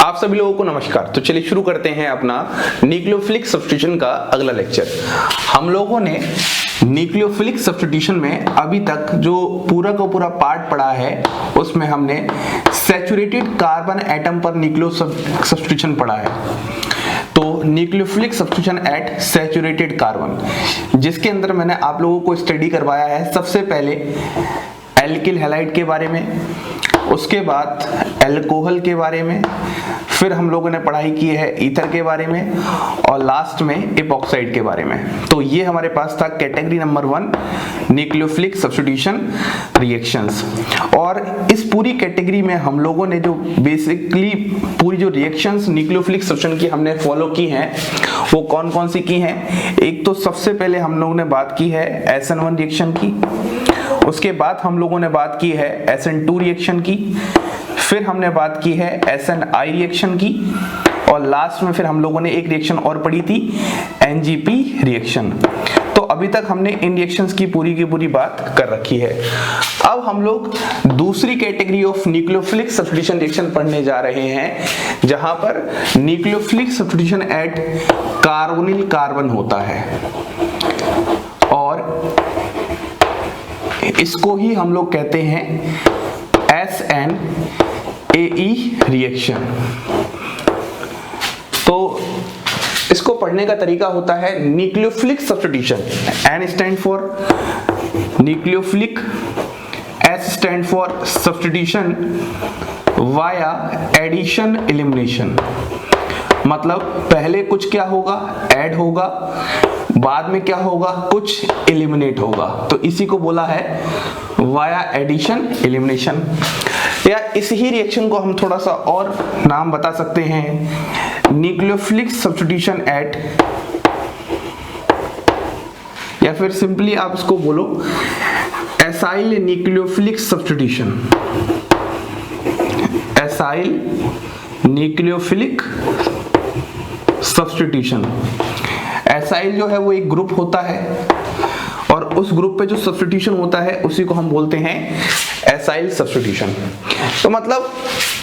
आप सभी लोगों को नमस्कार। तो चलिए शुरू करते हैं अपना न्यूक्लियोफिलिक सब्स्टिट्यूशन का अगला लेक्चर। हम लोगों ने न्यूक्लियोफिलिक सब्स्टिट्यूशन में अभी तक जो पूरा का पूरा पार्ट पढ़ा है उसमें हमने सैचुरेटेड कार्बन एटम पर न्यूक्लियो सब्स्टिट्यूशन पढ़ा है। तो nucleophilic substitution at saturated carbon, जिसके अंदर मैंने आप लोगों को स्टडी करवाया है सबसे पहले एल्किल हैलाइड के बारे में, उसके बाद एल्कोहल के बारे में, फिर हम लोगों ने पढ़ाई की है ईथर के बारे में और लास्ट में इपॉक्साइड के बारे में। तो ये हमारे पास था category number 1 nucleophilic substitution reactions. और इस पूरी कैटेगरी में हम लोगों ने जो बेसिकली पूरी जो रिएक्शंस न्यूक्लियोफिलिक सब्स्टिट्यूशन की हमने फॉलो की हैं वो कौन कौन सी की हैं। एक तो सबसे पहले हम लोगों ने बात की है SN1 रिएक्शन की, उसके बाद हम लोगों ने बात की है SN2 रिएक्शन की, फिर हमने बात की है SNI रिएक्शन की और लास्ट में फिर हम लोगों ने एक रिएक्शन और पढ़ी थी NGP रिएक्शन। तो अभी तक हमने इन रिएक्शंस की पूरी बात कर रखी है। अब हम लोग दूसरी category of nucleophilic substitution reaction पढ़ने जा रहे हैं, जहां पर nucleophilic substitution at carbonyl carbon होता है और इसको ही हम लोग कहते हैं SNAE रिएक्शन। तो इसको पढ़ने का तरीका होता है nucleophilic substitution. N stand for nucleophilic, S stand for substitution via addition elimination. मतलब पहले कुछ क्या होगा, ऐड होगा, बाद में क्या होगा, कुछ एलिमिनेट होगा। तो इसी को बोला है वाया एडिशन एलिमिनेशन। या इस ही रिएक्शन को हम थोड़ा सा और नाम बता सकते हैं न्यूक्लियोफिलिक सब्स्टिट्यूशन एट, या फिर सिंपली आप इसको बोलो acyl nucleophilic substitution. Acyl nucleophilic substitution. Acyl जो है वो एक ग्रुप होता है और उस ग्रुप पे जो सब्स्टिट्यूशन होता है उसी को हम बोलते हैं एसाइल सब्स्टिट्यूशन। तो मतलब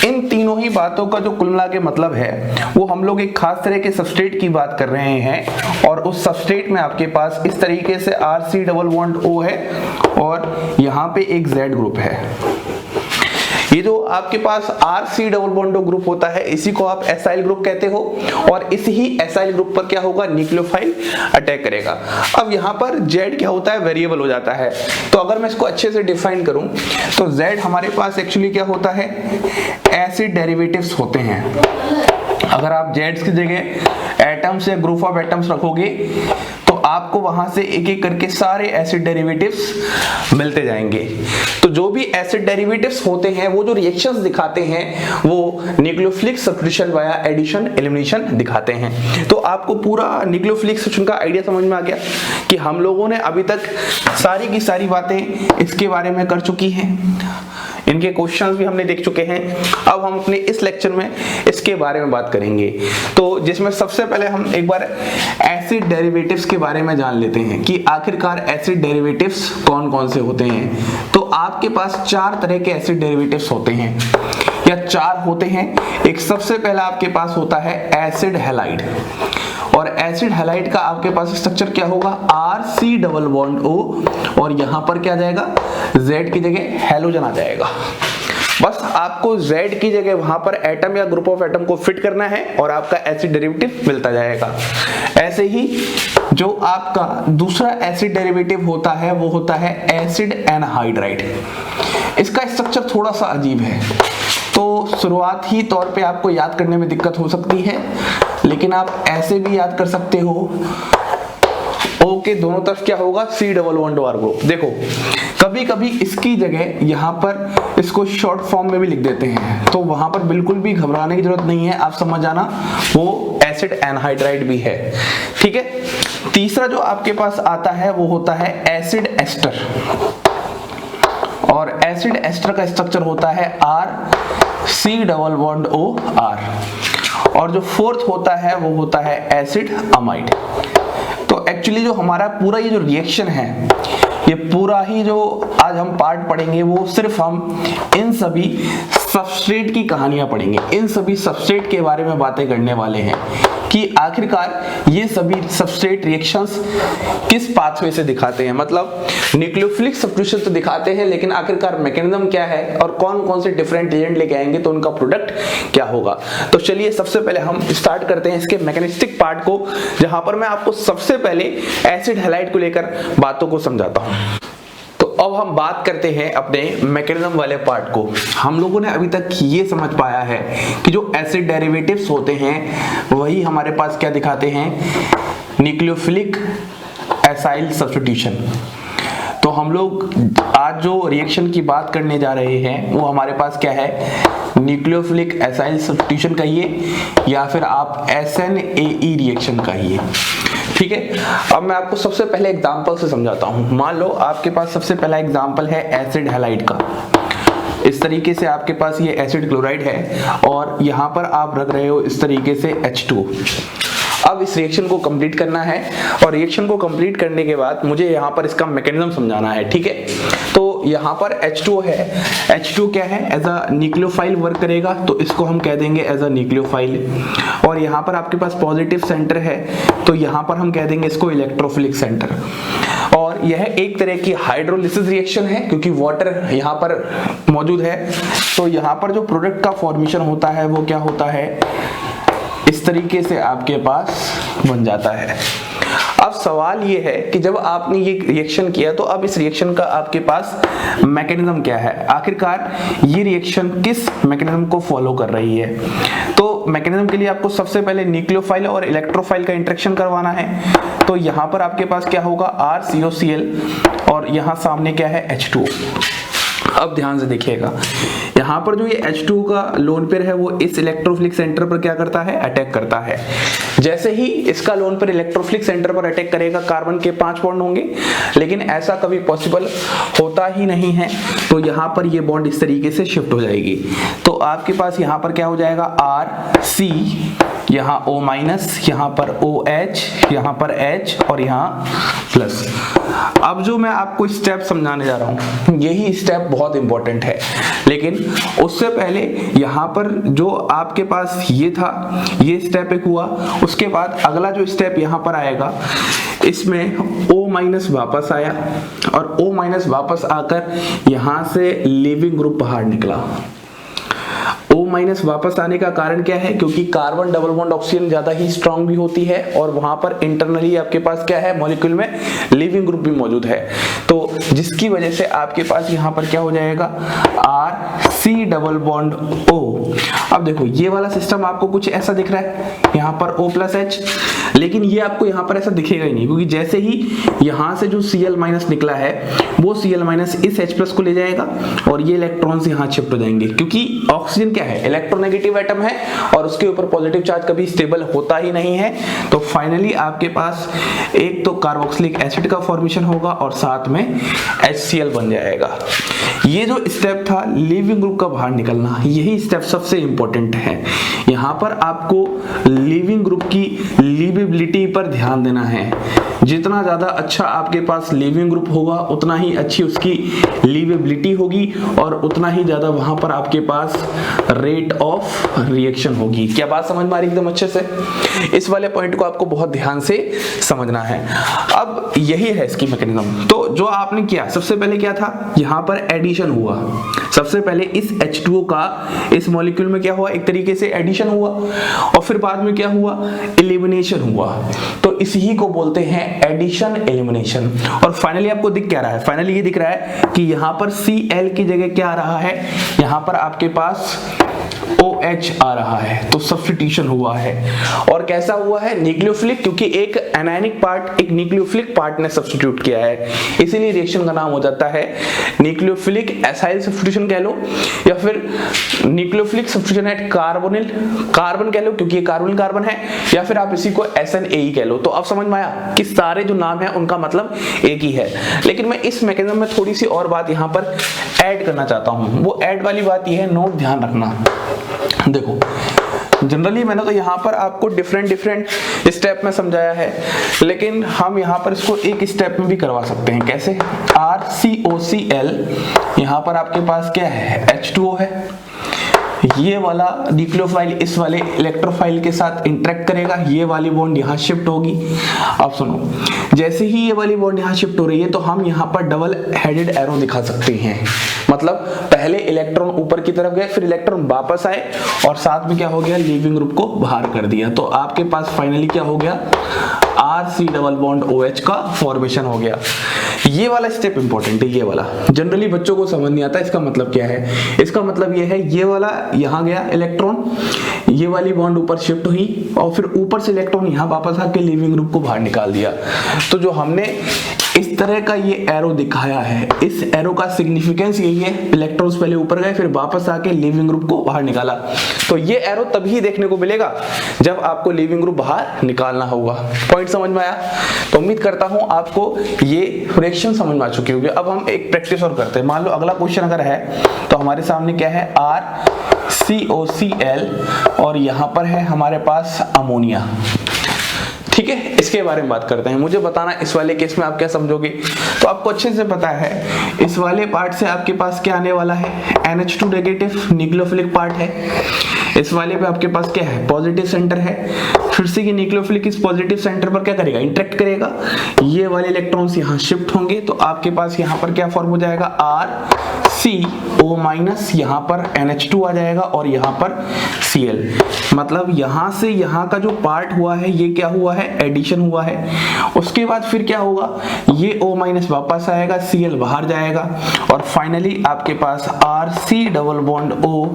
इन तीनों ही बातों का जो कुल मिला के मतलब है वो हम लोग एक खास तरह के सबस्ट्रेट की बात कर रहे हैं और उस सबस्ट्रेट में आपके पास इस तरीके से RC डबल बॉन्ड O है और यहाँ पे एक Z ग्रुप है। ये जो आपके पास RC double bond O group होता है इसी को आप एसाइल ग्रुप कहते हो और इस ही एसाइल ग्रुप पर क्या होगा, न्यूक्लियोफाइल अटैक करेगा। अब यहाँ पर Z क्या होता है, वेरिएबल हो जाता है। तो अगर मैं इसको अच्छे से डिफाइन करूं तो Z हमारे पास एक्चुअली क्या होता है, एसिड डेरिवेटिव्स होते हैं। अगर आप Z की जगह एटम्स या ग्रुप ऑफ एटम्स रखोगे तो आपको वहां से एक एक करके सारे एसिड डेरिवेटिव्स मिलते जाएंगे। तो जो भी एसिड डेरिवेटिव्स होते हैं वो जो रिएक्शंस दिखाते हैं वो nucleophilic substitution via addition elimination दिखाते हैं। तो आपको पूरा न्यूक्लियोफिलिक सब्स्टिट्यूशन का आइडिया समझ में आ गया कि हम लोगों ने अभी तक सारी की सारी बातें इसके बारे में कर चुकी हैं, इनके क्वेश्चंस भी हमने देख चुके हैं। अब हम अपने इस लेक्चर में इसके बारे में बात करेंगे। तो जिसमें सबसे पहले हम एक बार एसिड डेरिवेटिव्स के बारे में जान लेते हैं कि आखिरकार एसिड डेरिवेटिव्स कौन कौन से होते हैं। तो आपके पास 4 तरह के एसिड डेरिवेटिव्स होते हैं या 4 होते हैं। एक सबसे पहला आपके पास होता है एसिड हैलाइड और एसिड हैलाइड का आपके पास स्ट्रक्चर क्या होगा, RC डबल बॉन्ड O और यहां पर क्या जाएगा, Z की जगह हैलोजन आ जाएगा। बस आपको Z की जगह वहां पर एटम या ग्रुप ऑफ एटम को फिट करना है और आपका एसिड डेरिवेटिव मिलता जाएगा। ऐसे ही जो आपका दूसरा एसिड डेरिवेटिव होता है वो होता है एसिड एनहाइड्राइड। इसका स्ट्रक्चर थोड़ा सा अजीब है, तो शुरुआती तौर पे आपको याद करने में दिक्कत हो सकती है, लेकिन आप ऐसे भी याद कर सकते हो। O के दोनों तरफ क्या होगा, C double bond O group. देखो कभी कभी इसकी जगह यहाँ पर इसको शॉर्ट फॉर्म में भी लिख देते हैं, तो वहां पर बिल्कुल भी घबराने की जरूरत नहीं है, आप समझ जाना वो एसिड एनहाइड्राइड भी है। ठीक है। तीसरा जो आपके पास आता है वो होता है एसिड एस्टर और एसिड एस्टर का स्ट्रक्चर होता है RC double bond O R और जो फोर्थ होता है वो होता है एसिड अमाइड। तो एक्चुअली जो हमारा पूरा ये जो रिएक्शन है ये पूरा ही जो आज हम पार्ट पढ़ेंगे वो सिर्फ हम इन सभी सबस्ट्रेट की कहानियां पढ़ेंगे। इन सभी सबस्ट्रेट के बारे में बातें करने वाले हैं कि आखिरकार ये सभी सबस्ट्रेट रिएक्शंस किस पाथवे से दिखाते हैं, मतलब न्यूक्लियोफिलिक सब्स्टिट्यूशन तो दिखाते हैं, लेकिन आखिरकार मैकेनिज्म क्या है और कौन कौन से डिफरेंट एजेंट लेके आएंगे तो उनका प्रोडक्ट क्या होगा। तो चलिए सबसे पहले हम स्टार्ट करते हैं इसके मैकेनिस्टिक पार्ट को, जहां पर मैं आपको सबसे पहले एसिड हैलाइड को लेकर बातों को समझाता हूं। अब हम बात करते हैं अपने मैकेनिज्म वाले पार्ट को। हम लोगों ने अभी तक ये समझ पाया है कि जो एसिड डेरिवेटिव्स होते हैं वही हमारे पास क्या दिखाते हैं, न्यूक्लियोफिलिक एसाइल सब्स्टिट्यूशन। तो हम लोग आज जो रिएक्शन की बात करने जा रहे हैं वो हमारे पास क्या है, न्यूक्लियोफिलिक एसाइल सब्स्टिट्यूशन कहिए या फिर आप SNAE रिएक्शन कहिए, ठीक है। अब मैं आपको सबसे पहले एग्जांपल से समझाता हूं। मान लो आपके पास सबसे पहला एग्जांपल है एसिड हैलाइड का। इस तरीके से आपके पास ये एसिड क्लोराइड है और यहां पर आप रख रहे हो इस तरीके से H2। अब इस रिएक्शन को कंप्लीट करना है और रिएक्शन को कंप्लीट करने के बाद मुझे यहाँ पर इसका मैकेनिज्म समझाना है, ठीक है। तो यहाँ पर H2 है, H2 क्या है, एज अ न्यूक्लियोफाइल वर्क करेगा, तो इसको हम कह देंगे एज अ न्यूक्लियोफाइल। और यहाँ पर आपके पास पॉजिटिव सेंटर है तो यहाँ पर हम कह देंगे इसको इलेक्ट्रोफिलिक सेंटर। और यह एक तरह की हाइड्रोलिसिस रिएक्शन है क्योंकि वाटर यहाँ पर मौजूद है, तो यहाँ पर जो प्रोडक्ट का फॉर्मेशन होता है वो क्या होता है, इस तरीके से आपके पास बन जाता है। अब सवाल ये है कि जब आपने ये रिएक्शन किया तो अब इस रिएक्शन का आपके पास मैकेनिज्म क्या है, आखिरकार ये रिएक्शन किस मैकेनिज्म को फॉलो कर रही है। तो मैकेनिज्म के लिए आपको सबसे पहले न्यूक्लियोफाइल और इलेक्ट्रोफाइल का इंटरेक्शन करवाना है। तो यहाँ पर आपके पास क्या होगा, RCOCl और यहाँ सामने क्या है, H2। अब ध्यान से देखिएगा, यहाँ पर जो ये H2 का लोन पेयर है वो इस इलेक्ट्रोफिलिक सेंटर पर क्या करता है, अटैक करता है। जैसे ही इसका लोन पेयर इलेक्ट्रोफिलिक सेंटर पर अटैक करेगा कार्बन के 5 बॉन्ड होंगे, लेकिन ऐसा कभी पॉसिबल होता ही नहीं है। तो यहाँ पर ये बॉन्ड इस तरीके से शिफ्ट हो जाएगी। तो आपके पास यहाँ पर क्या हो जाएगा, RC, यहाँ O-, यहाँ पर OH, यहाँ पर H और यहाँ प्लस। अब जो मैं आपको स्टेप समझाने जा रहा हूँ यही स्टेप बहुत इंपॉर्टेंट है, लेकिन उससे पहले यहाँ पर जो आपके पास ये था, ये स्टेप एक हुआ। उसके बाद अगला जो स्टेप यहाँ पर आएगा, इसमें O- वापस आया और O- वापस आकर यहाँ से लीविंग ग्रुप बाहर निकला। O- वापस आने का कारण क्या है, क्योंकि कार्बन डबल बॉन्ड ऑक्सीजन ज्यादा ही स्ट्रांग भी होती है और वहां पर इंटरनली आपके पास क्या है, मॉलिक्यूल में लीविंग ग्रुप भी मौजूद है। तो जिसकी वजह से आपके पास यहाँ पर क्या हो जाएगा, RC डबल बॉन्ड O। अब देखो ये वाला सिस्टम आपको कुछ ऐसा दिख रहा है, यहाँ पर O+H, लेकिन ये आपको यहाँ पर ऐसा दिखेगा ही नहीं, क्योंकि जैसे ही यहाँ से जो Cl- निकला है वो Cl- इस H+ को ले जाएगा और ये इलेक्ट्रॉन्स यहाँ शिफ्ट हो जाएंगे, क्योंकि ऑक्सीजन क्या है, इलेक्ट्रोनेगेटिव एटम है और उसके ऊपर पॉजिटिव चार्ज कभी स्टेबल होता ही नहीं है। तो फाइनली आपके पास एक तो कार्बोक्सिलिक एसिड का फॉर्मेशन होगा और साथ में HCl बन जाएगा। ये जो स्टेप था लीविंग ग्रुप का बाहर निकलना, यही स्टेप सबसे इंपॉर्टेंट है। यहाँ पर आपको लीविंग ग्रुप की लीवेबिलिटी पर ध्यान देना है। जितना ज्यादा अच्छा आपके पास लीविंग ग्रुप होगा उतना ही अच्छी उसकी लीवेबिलिटी होगी और उतना ही ज्यादा वहां पर आपके पास रेट ऑफ रिएक्शन होगी। क्या बात समझ में आ रही एकदम अच्छे से? इस वाले पॉइंट को आपको बहुत ध्यान से समझना है। अब यही है इसकी मैकेनिज्म। तो जो आपने किया, सबसे पहले क्या था, यहाँ पर एडिशन हुआ। सबसे पहले इस H2O का इस मॉलिक्यूल में क्या हुआ, एक तरीके से एडिशन हुआ और फिर बाद में क्या हुआ, एलिमिनेशन हुआ। तो इसी को बोलते हैं एडिशन एलिमिनेशन। और फाइनली आपको दिख क्या रहा है, फाइनली ये दिख रहा है कि यहाँ पर Cl की जगह क्या आ रहा है, यहाँ पर आपके पास OH आ रहा है। तो सब्स्टिट्यूशन हुआ है और कैसा हुआ है, न्यूक्लियोफिलिक, क्योंकि एक एनायनिक पार्ट एक न्यूक्लियोफिलिक पार्ट ने सब्स्टिट्यूट किया है, इसीलिए रिएक्शन का नाम हो जाता है न्यूक्लियोफिलिक एसाइल सब्स्टिट्यूशन कह लो या फिर nucleophilic substitution at carbonyl carbon कह लो, क्योंकि ये कार्बोनिल कार्बन है, या फिर आप इसी को SNAE कह लो। तो अब समझ में आया कि सारे जो नाम है उनका मतलब एक ही है। लेकिन मैं इस मैकेनिज्म में थोड़ी सी और बात यहाँ पर ऐड करना चाहता हूँ। वो ऐड वाली बात ये है, नोट ध्यान रखना। देखो जनरली मैंने तो यहाँ पर आपको डिफरेंट स्टेप में समझाया है, लेकिन हम यहाँ पर इसको एक स्टेप में भी करवा सकते हैं। कैसे, RCOCl यहाँ पर आपके पास क्या है, H2O है, ये वाला न्यूक्लियोफाइल इस वाले इलेक्ट्रोफाइल के साथ इंटरेक्ट करेगा, ये वाली बॉन्ड यहाँ शिफ्ट होगी। अब सुनो, जैसे ही ये वाली बॉन्ड यहाँ शिफ्ट हो रही है तो हम यहाँ पर डबल हेडेड एरो दिखा सकते हैं। मतलब पहले इलेक्ट्रॉन ऊपर की तरफ गए, फिर इलेक्ट्रॉन वापस आए और साथ में क्या हो गया, लीविंग ग्रुप को बाहर कर दिया। तो आपके पास फाइनली क्या हो गया, RC डबल बॉन्ड OH का फॉर्मेशन हो गया। ये वाला स्टेप इंपॉर्टेंट है, ये वाला जनरली बच्चों को समझ नहीं आता इसका मतलब क्या है। इसका मतलब ये है, ये वाला यहाँ गया इलेक्ट्रॉन, ये वाली बॉन्ड ऊपर शिफ्ट हुई और फिर ऊपर से इलेक्ट्रॉन यहाँ वापस आके लीविंग ग्रुप को बाहर निकाल दिया। तो जो हमने इस तरह का ये एरो दिखाया है, इस एरो का सिग्निफिकेंस यही है, इलेक्ट्रॉन्स पहले ऊपर गए फिर वापस आके लीविंग ग्रुप को बाहर निकाला। तो ये एरो तभी देखने को मिलेगा जब आपको लीविंग ग्रुप बाहर निकालना होगा। पॉइंट समझ में आया? तो उम्मीद करता हूं आपको ये रिएक्शन समझ में आ चुकी होगी। अब हम एक प्रैक्टिस और करते हैं। मान लो अगला क्वेश्चन अगर है तो हमारे सामने क्या है, RCOCl और यहां पर है हमारे पास अमोनिया। ठीक है, इसके बारे में बात करते हैं। मुझे बताना इस वाले केस में आप क्या समझोगे। तो आपको अच्छे से पता है इस वाले पार्ट से आपके पास क्या आने वाला है, NH2 नेगेटिव न्यूक्लियोफिलिक पार्ट है। इस वाले पे आपके पास क्या है, पॉजिटिव सेंटर है। फिर से ये न्यूक्लियोफिलिक इस पॉजिटिव सेंटर पर क्या करेगा, इंटरेक्ट करेगा। ये वाले इलेक्ट्रॉन्स यहाँ शिफ्ट होंगे तो आपके पास यहाँ पर क्या फॉर्म हो जाएगा, RCO- यहाँ पर NH2 आ जाएगा और यहाँ पर Cl। मतलब यहाँ से यहाँ का जो पार्ट हुआ है ये क्या हुआ है, एडिशन हुआ है। उसके बाद फिर क्या होगा, ये O- वापस आएगा, Cl बाहर जाएगा और फाइनली आपके पास RC double bond O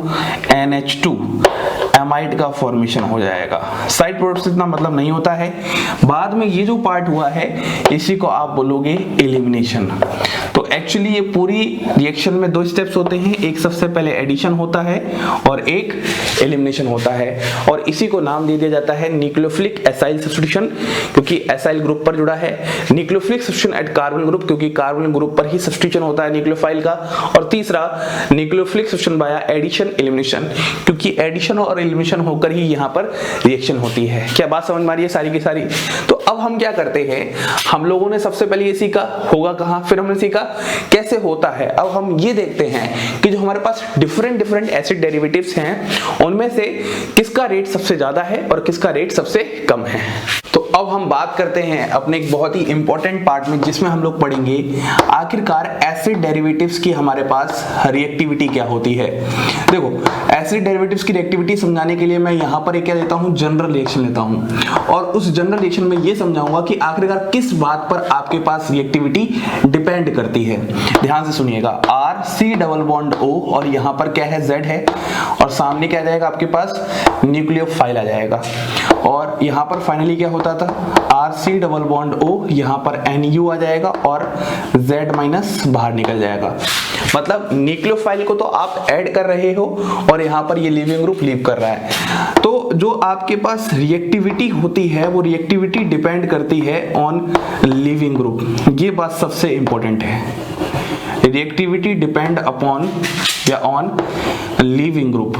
NH2 amide का फॉर्मेशन हो जाएगा। साइड प्रोडक्ट से इतना मतलब नहीं होता है। बाद में ये जो पार्ट हुआ है इसी को आप बोलोगे एलिमिनेशन। तो एक्चुअली ये पूरी रिएक्शन में दो स्टेप्स होते हैं, एक सबसे पहले एडिशन होता है और एक एलिमिनेशन होता है और इसी को नाम दे दिया जाता है न्यूक्लियोफिलिक एसाइल सब्स्टिट्यूशन, क्योंकि एसाइल ग्रुप पर जुड़ा है। Nucleophilic substitution at carbon group, क्योंकि कार्बन ग्रुप पर ही सब्स्टिट्यूशन होता है न्यूक्लियोफाइल का। और तीसरा nucleophilic substitution by addition elimination, क्योंकि एडिशन और एलिमिनेशन होकर ही यहाँ पर रिएक्शन होती है। क्या बात समझ में आ रही है सारी की सारी? तो अब हम क्या करते हैं, हम लोगों ने सबसे पहले ये सीखा होगा कहाँ, फिर हमने सीखा कैसे होता है। अब हम ये देखते हैं कि जो हमारे पास डिफरेंट एसिड डेरिवेटिव्स हैं उनमें से किसका रेट सबसे ज्यादा है और किसका रेट सबसे कम है। तो अब हम बात करते हैं अपने एक बहुत ही इंपॉर्टेंट पार्ट में जिसमें हम लोग पढ़ेंगे आखिरकार एसिड डेरिवेटिव्स की हमारे पास रिएक्टिविटी क्या होती है। देखो, एसिड डेरिवेटिव्स की रिएक्टिविटी समझाने के लिए मैं यहाँ पर क्या लेता हूँ, जनरल रिएक्शन लेता हूँ और उस जनरल रिएक्शन में ये समझाऊंगा कि आखिरकार किस बात पर आपके पास रिएक्टिविटी डिपेंड करती है। ध्यान से सुनिएगा, RC डबल बॉन्ड O और यहाँ पर क्या है, Z है और सामने क्या आ जाएगा आपके पास, न्यूक्लियोफाइल आ जाएगा और यहाँ पर फाइनली क्या होता था, RC डबल बॉन्ड O, यहाँ पर NU आ जाएगा और Z माइनस बाहर निकल जाएगा। मतलब न्यूक्लियोफाइल को तो आप ऐड कर रहे हो और यहाँ पर ये लीविंग ग्रुप लीव कर रहा है। तो जो आपके पास रिएक्टिविटी होती है वो रिएक्टिविटी डिपेंड करती है ऑन लीविंग ग्रुप। ये बात सबसे इंपॉर्टेंट है, रिएक्टिविटी डिपेंड अपॉन या ऑन लीविंग ग्रुप।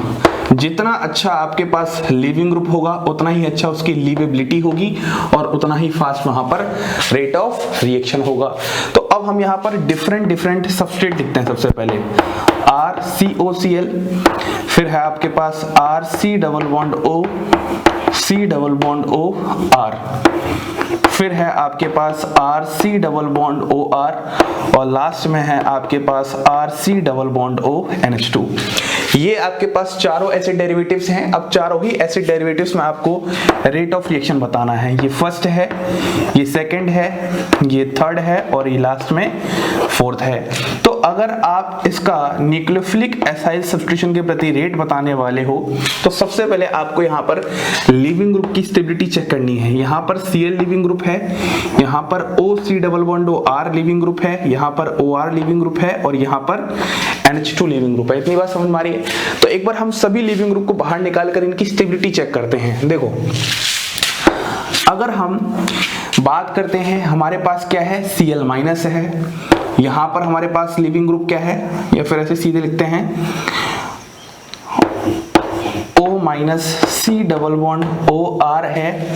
जितना अच्छा आपके पास लीविंग ग्रुप होगा उतना ही अच्छा उसकी लीवेबिलिटी होगी और उतना ही फास्ट वहां पर रेट ऑफ रिएक्शन होगा। तो अब हम यहाँ पर डिफरेंट सब्सट्रेट लिखते हैं। सबसे पहले RCOCl, फिर है आपके पास RC double bond O, C double bond O R, फिर है आपके पास RC डबल बॉन्ड OR और लास्ट में है आपके पास RC double bond O NH2। ये आपके पास चारों एसिड डेरिवेटिव्स हैं। अब चारों ही एसिड डेरिवेटिव्स में आपको रेट ऑफ रिएक्शन बताना है। ये फर्स्ट है, ये सेकंड है, ये थर्ड है और ये लास्ट में फोर्थ है। तो अगर आप इसका न्यूक्लियोफिलिक एसाइल सब्स्टिट्यूशन के प्रति रेट बताने वाले हो तो सबसे पहले आपको यहाँ पर लीविंग ग्रुप की स्टेबिलिटी चेक करनी है। यहाँ पर Cl लीविंग ग्रुप है, यहाँ पर OC double bond OR leaving group है, यहाँ पर OR लीविंग ग्रुप है और यहाँ पर NH2 लीविंग ग्रुप है। इतनी बात समझ में आ रही है? तो एक बार हम सभी लीविंग ग्रुप को बाहर निकाल कर इनकी स्टेबिलिटी चेक करते हैं। देखो, अगर हम बात करते हैं हमारे पास क्या है, Cl माइनस है, यहाँ पर हमारे पास लिविंग ग्रुप क्या है, या फिर ऐसे सीधे लिखते हैं O minus C double bond OR है,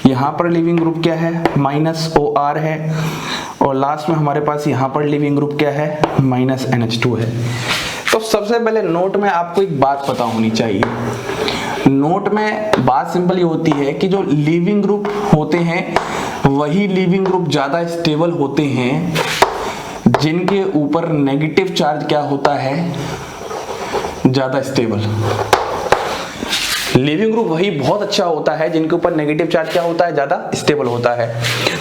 यहाँ पर लिविंग ग्रुप क्या है, माइनस OR है और लास्ट में हमारे पास यहाँ पर लिविंग ग्रुप क्या है, माइनस NH2 है। तो सबसे पहले नोट में आपको एक बात पता होनी चाहिए। नोट में बात सिंपल ये होती है कि जो लीविंग ग्रुप होते हैं वही लीविंग ग्रुप ज्यादा स्टेबल होते हैं जिनके ऊपर नेगेटिव चार्ज क्या होता है, ज्यादा स्टेबल। लीविंग ग्रुप वही बहुत अच्छा होता है जिनके ऊपर नेगेटिव चार्ज क्या होता है, ज्यादा स्टेबल होता है।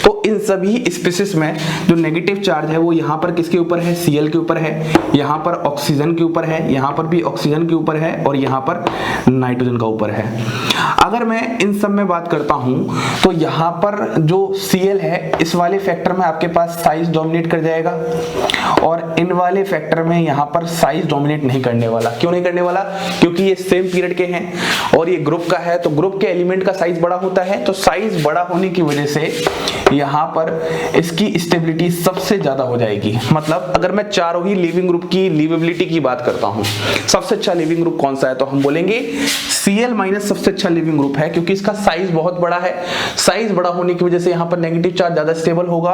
तो इन सभी स्पीशीज में जो नेगेटिव चार्ज है वो यहाँ पर किसके ऊपर है, Cl के ऊपर है, यहाँ पर ऑक्सीजन के ऊपर है, यहाँ पर भी ऑक्सीजन के ऊपर है और यहाँ पर नाइट्रोजन का ऊपर है। अगर मैं इन सब में बात करता हूँ तो यहाँ पर जो Cl है इस वाले फैक्टर में आपके पास साइज डोमिनेट कर जाएगा और इन वाले फैक्टर में यहाँ पर साइज डोमिनेट नहीं करने वाला। क्यों नहीं करने वाला? क्योंकि ये सेम पीरियड के हैं और ये ग्रुप का है, तो ग्रुप के एलिमेंट का साइज बड़ा होता है, तो साइज बड़ा होने की वजह से यहाँ पर इसकी स्टेबिलिटी सबसे ज्यादा हो जाएगी। मतलब अगर मैं चारों ही लिविंग ग्रुप की लिवेबिलिटी की बात करता हूँ, सबसे अच्छा लिविंग ग्रुप कौन सा है, तो हम बोलेंगे Cl माइनस सबसे अच्छा लिविंग ग्रुप है क्योंकि इसका साइज बहुत बड़ा है। साइज बड़ा होने की वजह से यहाँ पर नेगेटिव चार्ज ज्यादा स्टेबल होगा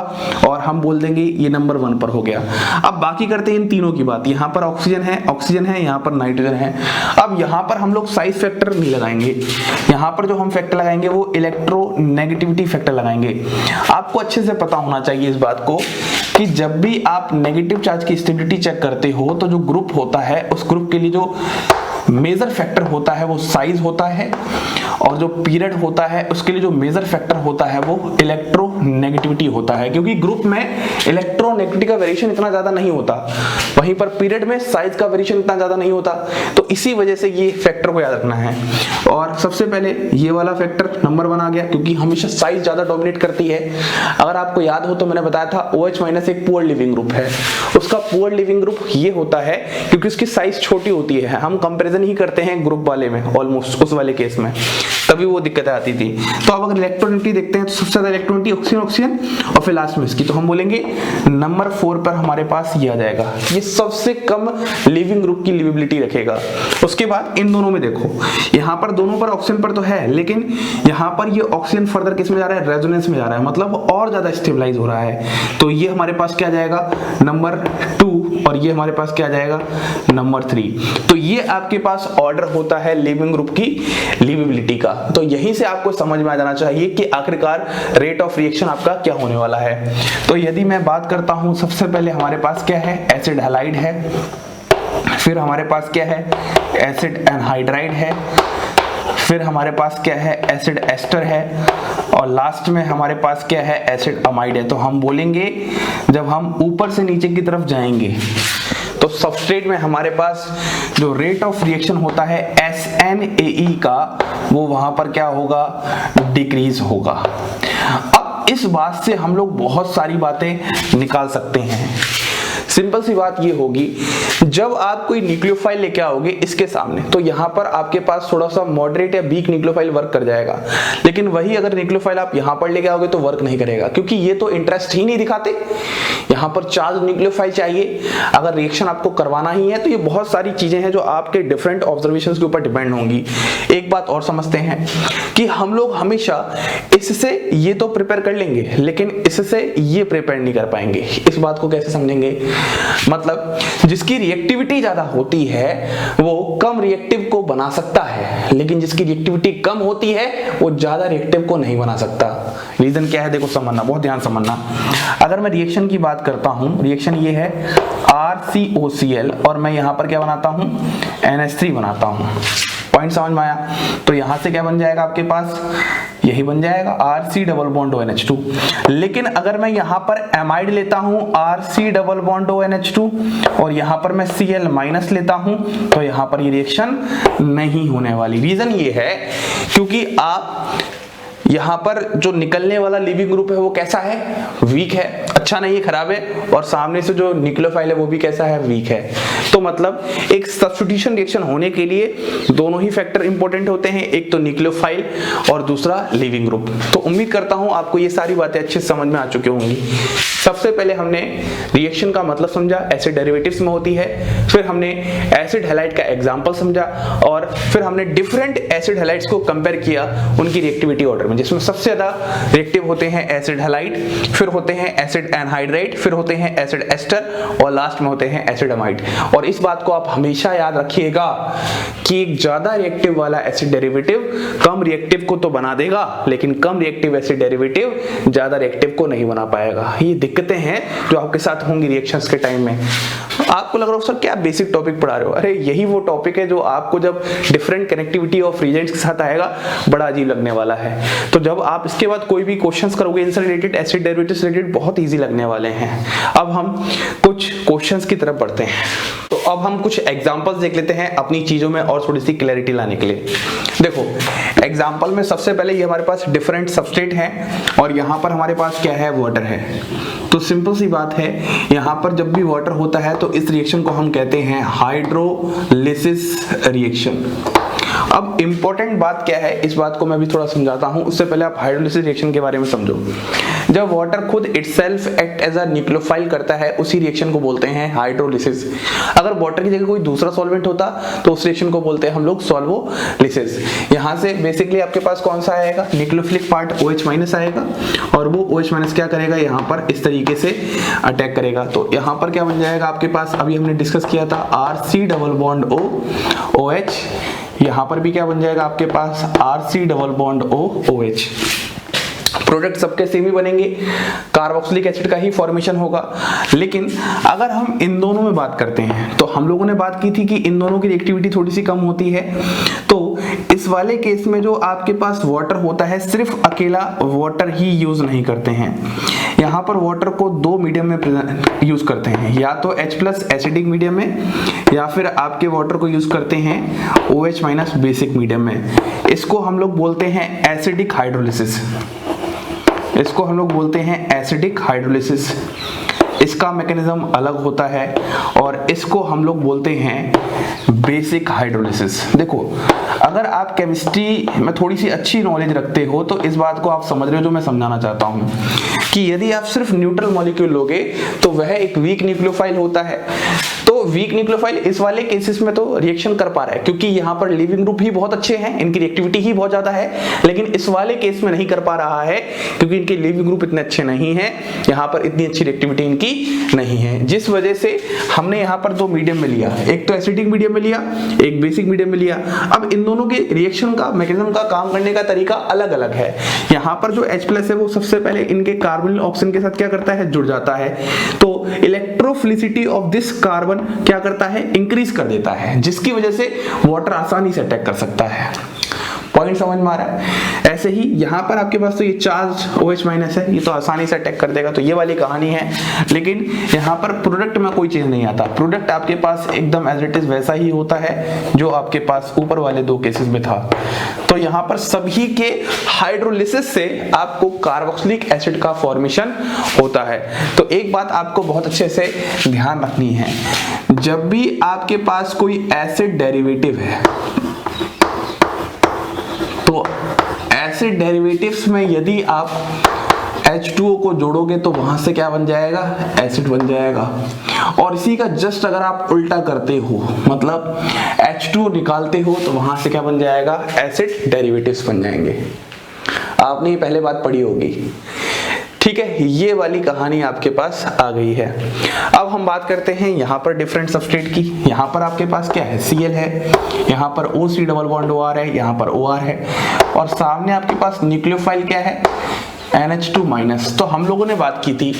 और हम बोल देंगे ये नंबर 1 पर हो गया। अब बाकी करते हैं इन तीनों की बात। यहाँ पर ऑक्सीजन है, यहाँ पर नाइट्रोजन है। अब यहाँ पर हम लोग साइज फैक्टर नहीं लगाएंगे, यहाँ पर जो हम फैक्टर लगाएंगे वो इलेक्ट्रोनेगेटिविटी फैक्टर लगाएंगे। आपको अच्छे से पता होना चाहिए इस बात को कि जब भी आप नेगेटिव चार्ज की स्टेबिलिटी चेक करते हो तो जो ग्रुप होता है उस ग्रुप के लिए जो मेजर फैक्टर होता है वो साइज होता है और जो पीरियड होता है उसके लिए जो मेजर फैक्टर होता है वो इलेक्ट्रोनेगेटिविटी होता है। क्योंकि ग्रुप में इलेक्ट्रोनेगेटिविटी का वेरिएशन इतना ज्यादा नहीं होता, वहीं पर पीरियड में साइज का वेरिएशन इतना ज्यादा नहीं होता, तो इसी वजह से ये फैक्टर को याद रखना है। और सबसे पहले ये वाला फैक्टर नंबर 1 आ गया क्योंकि हमेशा साइज ज्यादा डोमिनेट करती है। अगर आपको याद हो तो मैंने बताया था OH माइनस एक पुअर लिविंग ग्रुप है, उसका पुअर लिविंग ग्रुप ये होता है क्योंकि उसकी साइज छोटी होती है। हम कंपेरिजन ही करते हैं ग्रुप वाले में, ऑलमोस्ट उस वाले केस में, तभी वो दिक्कतें आती थी। तो अब अगर इलेक्ट्रोनेगेटिविटी देखते हैं तो सबसे ज्यादा इलेक्ट्रोनेगेटिविटी ऑक्सीजन और फिर लास्ट में इसकी, तो हम बोलेंगे नंबर 4 पर हमारे पास ये आ जाएगा। ये सबसे कम लिविंग ग्रुप की लिवेबिलिटी रखेगा। उसके बाद इन दोनों में देखो, यहाँ पर दोनों पर ऑक्सीजन पर तो है लेकिन यहाँ पर ये ऑक्सीजन फर्दर किस में जा रहा है, रेजोनेंस में जा रहा है, मतलब और ज्यादा स्टेबलाइज हो रहा है। तो ये हमारे पास क्या जाएगा, नंबर 2 और ये हमारे पास क्या जाएगा, नंबर 3। तो ये आपके पास ऑर्डर होता है लिविंग ग्रुप की लिवेबिलिटी का। तो यहीं से आपको समझ में आ जाना चाहिए कि आखिरकार रेट ऑफ रिएक्शन आपका क्या होने वाला है। तो यदि मैं बात करता हूं, सबसे पहले हमारे पास क्या है, एसिड हैलाइड है, फिर हमारे पास क्या है, एसिड एनहाइड्राइड है, फिर हमारे पास क्या है, एसिड एस्टर है और लास्ट में हमारे पास क्या है, एसिड अमाइड है। तो हम बोलेंगे जब हम ऊपर से नीचे की तरफ जाएंगे तो सबस्ट्रेट में हमारे पास जो रेट ऑफ रिएक्शन होता है SNAE का, वो वहां पर क्या होगा, डिक्रीज होगा। अब इस बात से हम लोग बहुत सारी बातें निकाल सकते हैं। सिंपल सी बात ये होगी, जब आप कोई न्यूक्लियोफाइल लेके आओगे इसके सामने तो यहाँ पर आपके पास थोड़ा सा मॉडरेट या वीक न्यूक्लियोफाइल वर्क कर जाएगा, लेकिन वही अगर न्यूक्लियोफाइल आप यहाँ पर लेके आओगे तो वर्क नहीं करेगा क्योंकि ये तो इंटरेस्ट ही नहीं दिखाते। यहाँ पर चार्ज न्यूक्लियोफाइल चाहिए, अगर रिएक्शन आपको करवाना ही है तो ये बहुत सारी चीजें हैं जो आपके डिफरेंट ऑब्जर्वेशंस के ऊपर डिपेंड होंगी। एक बात और समझते हैं कि हम लोग हमेशा इससे ये तो प्रिपेयर कर लेंगे लेकिन इससे ये प्रिपेयर नहीं कर पाएंगे। इस बात को कैसे समझेंगे, मतलब जिसकी रिएक्टिविटी ज्यादा होती है वो कम रिएक्टिव को बना सकता है, लेकिन जिसकी रिएक्टिविटी कम होती है वो ज्यादा रिएक्टिव को नहीं बना सकता। रीजन क्या है, देखो समझना, बहुत ध्यान समझना। अगर मैं रिएक्शन की बात करता हूं, रिएक्शन ये है RCOCl और मैं यहां पर क्या बनाता हूं, NH3 बनाता हूं। पॉइंट समझ में आया? तो यहां से क्या बन जाएगा आपके पास, यही बन जाएगा RC डबल बॉन्ड ONH2। लेकिन अगर मैं यहां पर एमाइड लेता हूं RC डबल बॉन्ड ONH2 और यहां पर मैं Cl माइनस लेता हूं तो यहां पर ये रिएक्शन नहीं होने वाली। रीजन ये है क्योंकि आप यहाँ पर जो निकलने वाला लिविंग ग्रुप है वो कैसा है, वीक है, अच्छा नहीं है, खराब है, और सामने से जो न्यूक्लियोफाइल है वो भी कैसा है, वीक है। तो मतलब एक सब्स्टिट्यूशन रिएक्शन होने के लिए दोनों ही फैक्टर इंपॉर्टेंट होते हैं, एक तो न्यूक्लियोफाइल और दूसरा लिविंग ग्रुप। तो उम्मीद करता हूं आपको ये सारी बातें अच्छे से समझ में आ चुकी होंगी। सबसे पहले हमने रिएक्शन का मतलब समझा, एसिड डेरिवेटिव्स में होती है, फिर हमने एसिड हैलाइड का एग्जांपल समझा और फिर हमने डिफरेंट एसिड हैलाइड्स को कंपेयर किया उनकी रिएक्टिविटी ऑर्डर में। में, जिसमें सबसे ज्यादा रिएक्टिव होते हैं एसिड हैलाइड, फिर होते हैं एसिड एनहाइड्राइड, फिर होते हैं एसिड एस्टर और लास्ट में होते हैं एसिड अमाइड। और इस बात को आप हमेशा याद रखिएगा कि एक ज्यादा रिएक्टिव वाला एसिड डेरिवेटिव कम रिएक्टिव को तो बना देगा, लेकिन कम रिएक्टिव एसिड डेरिवेटिव ज्यादा रिएक्टिव को नहीं बना पाएगा। ये दिक्कतें हैं जो आपके साथ होंगी रिएक्शंस के टाइम में। आपको लग रहा हो सर क्या बेसिक टॉपिक पढ़ा रहे हो, अरे यही वो टॉपिक है जो आपको जब डिफरेंट कनेक्टिविटी ऑफ रीजेंट्स के साथ आएगा बड़ा अजीब लगने वाला है। तो जब आप इसके बाद कोई भी क्वेश्चंस करोगे इनसे रिलेटेड, एसिड डेरिवेटिव्स रिलेटेड, बहुत इजी लगने वाले हैं। अब हम कुछ क्वेश्चंस की तरफ बढ़ते हैं। तो अब हम कुछ एग्जांपल्स देख लेते हैं अपनी चीजों में और थोड़ी सी क्लैरिटी लाने के लिए। देखो एग्जांपल में सबसे पहले ये हमारे पास डिफरेंट सबस्ट्रेट हैं और यहाँ पर हमारे पास क्या है, वाटर है। तो सिंपल सी बात है, यहाँ पर जब भी वाटर होता है तो इस रिएक्शन को हम कहते हैं हाइड्रोलिसिस रिएक्शन। अब इंपॉर्टेंट बात क्या है, इस बात को मैं भी थोड़ा समझाता हूं, उससे पहले आप हाइड्रोलिसिस रिएक्शन के बारे में समझो। जब वाटर खुद itself act as a nucleophile करता है, उसी रिएक्शन को बोलते हैं हाइड्रोलिसिस। अगर वाटर की जगह कोई दूसरा सॉल्वेंट होता तो उस रिएक्शन को बोलते हैं हम लोग सॉल्वोलिसिस। यहां से बेसिकली आपके पास कौन सा आएगा, न्यूक्लियोफिलिक पार्ट OH- आएगा और वो OH- क्या करेगा, यहां पर इस तरीके से अटैक करेगा। तो यहां पर क्या बन जाएगा आपके पास, अभी हमने डिस्कस किया था RC double bond O OH, यहां पर भी क्या बन जाएगा आपके पास RC double bond O OH। Product सबके सेम ही बनेंगे, कार्बोक्सिलिक एसिड का ही फॉर्मेशन होगा। लेकिन अगर हम इन दोनों में बात करते हैं तो हम लोगों ने बात की थी कि इन दोनों की रिएक्टिविटी थोड़ी सी कम होती है। तो इस वाले केस में जो आपके पास वाटर होता है, सिर्फ अकेला वाटर ही यूज नहीं करते हैं। यहाँ पर वाटर को दो मीडियम में यूज करते हैं, या तो H+ एसिडिक मीडियम में, या फिर आपके वाटर को यूज करते हैं OH- बेसिक मीडियम में। इसको हम लोग बोलते हैं एसिडिक हाइड्रोलिसिस। इसको हम लोग बोलते हैं एसिडिक हाइड्रोलिसिस। इसका मैकेनिज्म अलग होता है और इसको हम लोग बोलते हैं बेसिक हाइड्रोलिसिस। देखो अगर आप केमिस्ट्री में थोड़ी सी अच्छी नॉलेज रखते हो तो इस बात को आप समझ रहे हो जो मैं समझाना चाहता हूं, कि यदि आप सिर्फ न्यूट्रल मॉलिक्यूल लोगे तो वह एक वीक न्यूक्लियोफाइल होता है। तो वीक न्यूक्लियोफाइल इस वाले केसेस में तो रिएक्शन कर पा रहा है क्योंकि यहाँ पर लिविंग ग्रुप ही बहुत अच्छे हैं, इनकी रिएक्टिविटी ही बहुत ज्यादा है। लेकिन इस वाले केस में नहीं कर पा रहा है क्योंकि इनके लिविंग ग्रुप इतने अच्छे नहीं है, यहाँ पर इतनी अच्छी रिएक्टिविटी इनकी नहीं है, जिस वजह से हमने यहाँ पर दो मीडियम में लिया, एक तो एसिडिक मीडियम में लिया, एक बेसिक मीडियम में लिया। अब इन दोनों के रिएक्शन का मैकेनिज्म का काम करने का तरीका अलग अलग है। यहाँ पर जो H+ है वो सबसे पहले इनके कार्बोनिल ऑक्सीजन के साथ क्या करता है, जुड़ जाता है। तो इलेक्ट्रोफिलिसिटी ऑफ दिस कार्बन क्या करता है, इंक्रीज कर देता है, जिसकी वजह से वाटर आसानी से अटैक कर सकता है। पॉइंट समझ में आ रहा है। ऐसे ही यहाँ पर आपके पास तो ये चार्ज OH- है, ये तो आसानी से अटैक कर देगा, तो ये वाली कहानी है। लेकिन यहाँ पर प्रोडक्ट में कोई चीज नहीं आता, प्रोडक्ट आपके पास एकदम एज इट इज वैसा ही होता है जो आपके पास ऊपर वाले दो केसेस में था। तो यहाँ पर सभी के हाइड्रोलिसिस से आपको कार्बोक्सिलिक एसिड का फॉर्मेशन होता है। तो एक बात आपको बहुत अच्छे से ध्यान रखनी है, जब भी आपके पास कोई एसिड डेरिवेटिव है तो एसिड डेरिवेटिव्स में यदि आप H2O को जोड़ोगे तो वहां से क्या बन जाएगा, एसिड बन जाएगा। और इसी का जस्ट अगर आप उल्टा करते हो, मतलब H2O निकालते हो तो वहां से क्या बन जाएगा, एसिड डेरिवेटिव्स बन जाएंगे। आपने ये पहले बात पढ़ी होगी, ठीक है। ये वाली कहानी आपके पास आ गई है। अब हम बात करते हैं यहाँ पर डिफरेंट सबस्ट्रेट की। यहाँ पर आपके पास क्या है, Cl है, यहाँ पर OC डबल बॉन्ड OR है, यहाँ पर OR है, और सामने आपके पास न्यूक्लियोफाइल क्या है, NH2-। तो हम लोगों ने बात की थी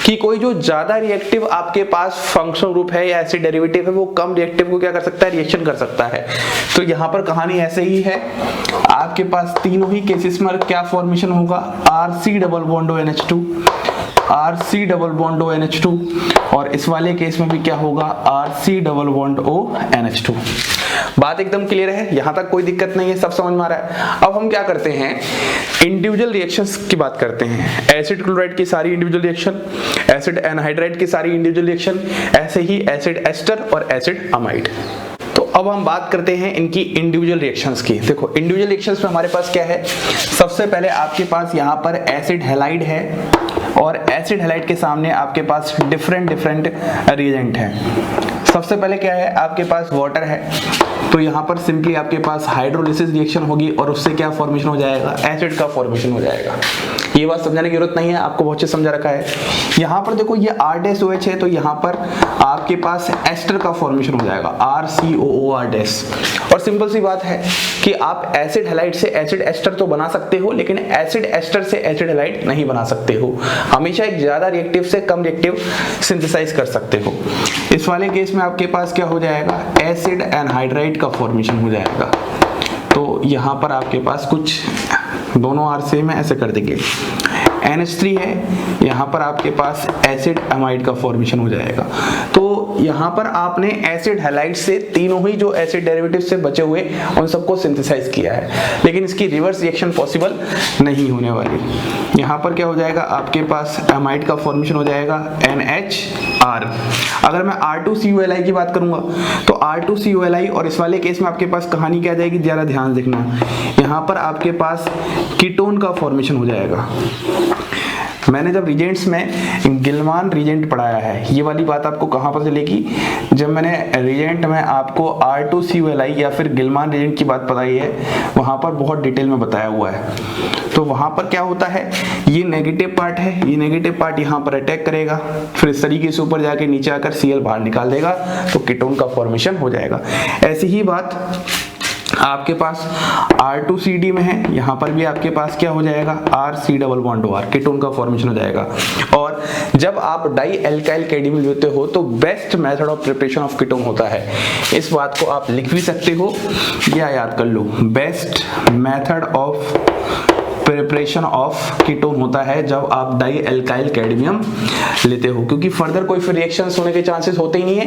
कि कोई जो ज्यादा रिएक्टिव आपके पास फंक्शनल ग्रुप है या एसिड डेरिवेटिव है वो कम रिएक्टिव को क्या कर सकता है, रिएक्शन कर सकता है। तो यहाँ पर कहानी ऐसे ही है, आपके पास तीनों ही केसेस में क्या फॉर्मेशन होगा, RC double bond NH2, RC double bond NH2, और इस वाले केस में भी क्या होगा, RC डबल बॉन्ड NH2। बात एकदम क्लियर है, यहां तक कोई दिक्कत नहीं है, सब समझ में आ रहा है। अब हम क्या करते हैं, इंडिविजुअल रिएक्शंस की बात करते हैं। एसिड क्लोराइड की सारी इंडिविजुअल रिएक्शन, एसिड एनहाइड्राइड की सारी इंडिविजुअल रिएक्शन, ऐसे ही एसिड एस्टर और एसिड अमाइड। तो अब हम बात करते हैं इनकी इंडिविजुअल रिएक्शंस की। देखो इंडिविजुअल रिएक्शंस में हमारे पास क्या है, सबसे पहले आपके पास यहाँ पर एसिड हैलाइड है और एसिड हैलाइड के सामने आपके पास डिफरेंट रिएजेंट है। सबसे पहले क्या है, आपके पास वाटर है, तो यहाँ पर सिंपली आपके पास हाइड्रोलिसिस रिएक्शन होगी और उससे क्या फॉर्मेशन हो जाएगा, एसिड का फॉर्मेशन हो जाएगा। ये बात समझाने की जरूरत नहीं है, आपको बहुत अच्छे समझा रखा है। यहाँ पर देखो ये R-OH है, तो यहाँ पर आपके पास एस्टर का फॉर्मेशन हो जाएगा, RCOOR-। और सिंपल सी बात है कि आप एसिड हैलाइड से एसिड एस्टर तो बना सकते हो, लेकिन एसिड एस्टर से एसिड हैलाइड नहीं बना सकते हो। हमेशा एक ज्यादा रिएक्टिव से कम रिएक्टिव सिंथेसाइज कर सकते हो। इस वाले केस में आपके पास क्या हो जाएगा, एसिड एनहाइड्राइड का फॉर्मेशन हो जाएगा। तो यहाँ पर आपके पास कुछ दोनों R सेम है, ऐसे कर देंगे। NH3 है, यहाँ पर आपके पास एसिड अमाइड का फॉर्मेशन हो जाएगा। तो यहाँ पर आपने एसिड हैलाइड से तीनों ही जो एसिड डेरिवेटिव से बचे हुए उन सबको सिंथेसाइज किया है, लेकिन इसकी रिवर्स रिएक्शन पॉसिबल नहीं होने वाली। यहाँ पर क्या हो जाएगा, आपके पास अमाइड का फॉर्मेशन हो जाएगा NHR। अगर मैं R2CuLi की बात करूंगा तो R2CuLi, और इस वाले केस में आपके पास कहानी क्या आ जाएगी, जरा ध्यान देखना। यहाँ पर आपके पास कीटोन का फॉर्मेशन हो जाएगा। मैंने जब रिजेंट्स में गिलमान रिजेंट पढ़ाया है, ये वाली बात आपको कहाँ पर चलेगी, जब मैंने रिजेंट में आपको R2CuLi या फिर गिलमान रिजेंट की बात बताई है, वहाँ पर बहुत डिटेल में बताया हुआ है। तो वहाँ पर क्या होता है, ये नेगेटिव पार्ट है, ये नेगेटिव पार्ट यहाँ पर अटैक करेगा, फिर इस तरीके से ऊपर जाके नीचे आकर Cl बाहर निकाल देगा, तो कीटोन का फॉर्मेशन हो जाएगा। ऐसी ही बात आपके पास R2CD में है, यहाँ पर भी आपके पास क्या हो जाएगा, RC⋅R, कीटोन का फॉर्मेशन हो जाएगा। और जब आप डाई एल्काइल कैडमियम लेते हो तो best method of preparation of ketone होता है। इस बात को आप लिख भी सकते हो या याद कर लो, best method of preparation of ketone होता है जब आप डाई एल्काइल कैडमियम लेते हो, क्योंकि फर्दर कोई फिर रिएक्शंस होने के चांसेस होते ही नहीं है,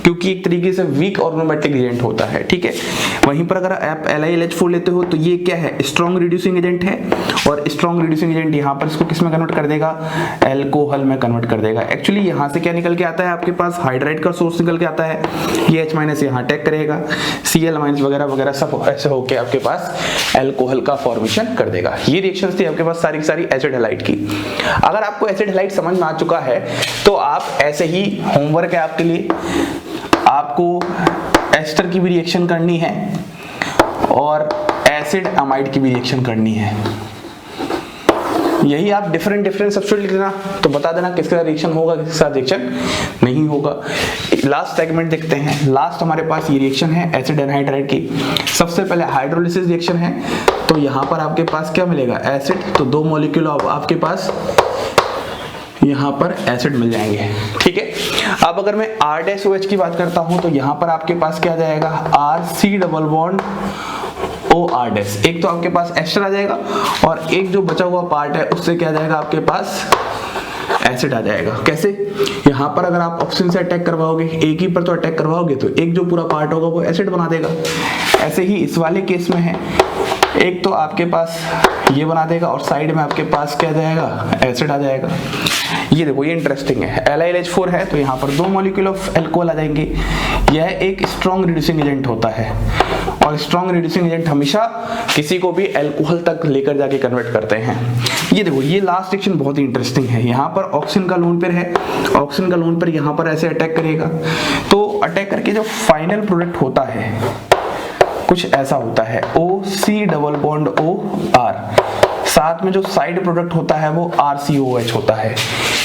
क्योंकि एक तरीके से वीक ऑर्गेनोमेटिक रिएजेंट होता है, ठीक है। वहीं पर अगर आप LiLH4 लेते हो तो ये क्या है, स्ट्रॉन्ग रिड्यूसिंग एजेंट है, और स्ट्रॉन्ग रिड्यूसिंग एजेंट यहाँ पर इसको किस में कन्वर्ट कर देगा, एल्कोहल में कन्वर्ट कर देगा। एक्चुअली यहाँ से क्या निकल के आता है, आपके पास हाइड्राइड का सोर्स निकल के आता है, ये H- यहाँ अटैक करेगा, Cl- वगैरह वगैरह सब ऐसे होके आपके पास एल्कोहल का फॉर्मेशन कर देगा। ये रिएक्शंस थी आपके पास सारी की सारी एसिड हैलाइड की। अगर आपको एसिड हैलाइड समझ में आ चुका है तो आप ऐसे ही होमवर्क है आपके लिए, आपको एस्टर की भी रिएक्शन करनी है और एसिड अमाइड की भी रिएक्शन करनी है। यही आप डिफरेंट सब्स्टिट्यूट लिख देना, तो बता देना किसके साथ रिएक्शन होगा, किसके साथ रिएक्शन नहीं होगा। लास्ट सेगमेंट देखते हैं। लास्ट हमारे पास ये रिएक्शन है एसिड एनहाइड्राइड की। सबसे पहले हाइड्रोलिसिस रिएक्शन है, तो यहाँ पर आपके पास क्या मिलेगा, एसिड, तो 2 मॉलिक्यूल आपके पास यहाँ पर एसिड मिल जाएंगे, ठीक है। अब अगर मैं R-OH की बात करता हूँ तो यहाँ पर आपके पास क्या जाएगा, RC⋅OR। एक तो आपके पास एस्टर आ जाएगा और एक जो बचा हुआ पार्ट है उससे क्या जाएगा, आपके पास एसिड आ जाएगा। कैसे, यहाँ पर अगर आप ऑप्शन से अटैक करवाओगे, एक ही पर तो अटैक करवाओगे तो एक जो पूरा पार्ट होगा वो एसिड बना देगा। ऐसे ही इस वाले केस में है, एक तो आपके पास ये बना देगा और साइड में आपके पास क्या जाएगा, एसिड आ जाएगा। ये देखो, ये इंटरेस्टिंग है, LiLH4 है तो यहाँ पर 2 मॉलिक्यूल ऑफ एल्कोहल आ जाएंगे। यह एक स्ट्रॉन्ग रिड्यूसिंग एजेंट होता है और स्ट्रॉन्ग रिड्यूसिंग एजेंट हमेशा किसी को भी एल्कोहल तक लेकर जाके कन्वर्ट करते हैं। ये देखो, ये लास्ट रिएक्शन बहुत ही इंटरेस्टिंग है। यहाँ पर ऑक्सीजन का लोन पेयर है, ऑक्सीजन का लोन पेयर यहाँ पर ऐसे अटैक करेगा, तो अटैक करके जो फाइनल प्रोडक्ट होता है कुछ ऐसा होता है, OC⋅OR। साथ में जो साइड प्रोडक्ट होता है वो RCOH होता है।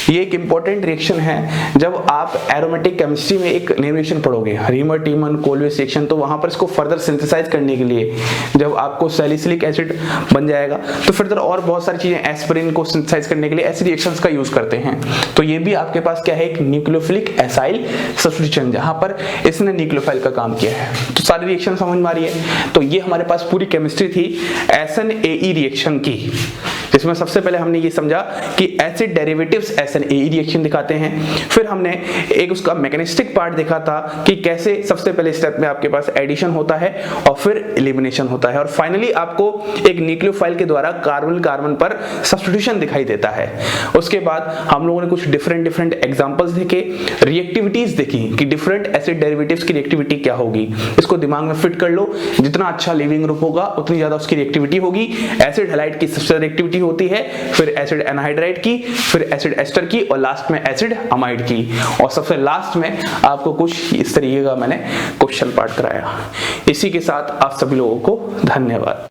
ये एक इंपॉर्टेंट रिएक्शन है। जब आप एरोमेटिक केमिस्ट्री में एक रिएक्शन पढ़ोगे, रीमर-टीमन कोलवेस रिएक्शन, तो वहां पर इसको फर्दर सिंथेसाइज करने के लिए जब आपको सैलिसिलिक एसिड बन जाएगा तो फिर और बहुत सारी चीजें, एस्पिरिन को सिंथेसाइज करने के लिए ऐसे रिएक्शंस का यूज करते हैं। तो ये भी आपके पास क्या है, एक न्यूक्लियोफिलिक एसाइल सब्स्टिट्यूशन, जहां पर इसने न्यूक्लियोफाइल का काम किया है। तो सारी रिएक्शन समझ में आ रही है। तो ये हमारे पास पूरी केमिस्ट्री थी SNAE रिएक्शन की, जिसमें सबसे पहले हमने ये समझा कि एसिड डेरिवेटिव्स SNAE रिएक्शन दिखाते हैं। फिर हमने एक उसका मैकेनिस्टिक पार्ट देखा था कि कैसे सबसे पहले स्टेप में आपके पास एडिशन होता है और फिर एलिमिनेशन होता है, और फाइनली आपको एक न्यूक्लियोफाइल के द्वारा कार्बन कार्बन पर सब्स्टिट्यूशन दिखाई देता है। उसके बाद हम लोगों ने कुछ डिफरेंट एग्जांपल्स देखे, रिएक्टिविटीज देखी कि डिफरेंट एसिड डेरिवेटिव्स की रिएक्टिविटी क्या होगी। इसको दिमाग में फिट कर लो, जितना अच्छा लिविंग ग्रुप होगा उतनी ज्यादा उसकी रिएक्टिविटी होगी। एसिड हैलाइड की सबसे ज्यादा रिएक्टिविटी होगी होती है, फिर एसिड एनहाइड्राइड की, फिर एसिड एस्टर की और लास्ट में एसिड अमाइड की। और सबसे लास्ट में आपको कुछ इस तरीके का मैंने क्वेश्चन पार्ट कराया। इसी के साथ आप सभी लोगों को धन्यवाद।